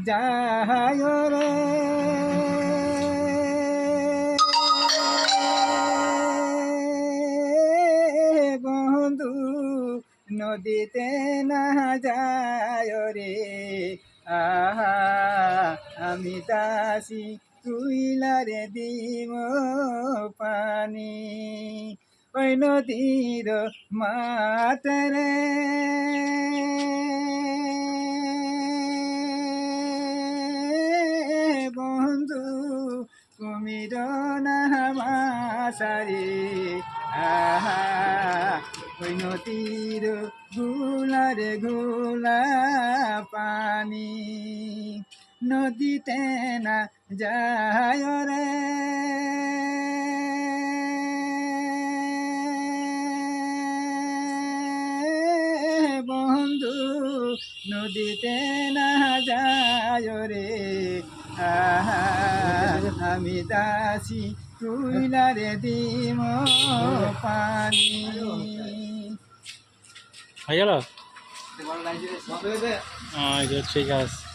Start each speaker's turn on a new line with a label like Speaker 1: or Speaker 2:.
Speaker 1: যায় রে বন্ধু নদীতে না যায় রে আহা আমি দাসি তুইলারে দিম পানি ওই নদীর মাতরে বন্ধু কুমির না মাসারে আহা ওই নদীর গুলারে গুলা পানি নদীতে না যায় রে বন্ধু নদীতে না যায় রে আহা আমি দাসি তুইলারে দিম পানি
Speaker 2: হয়ে গেল ঠিক আছে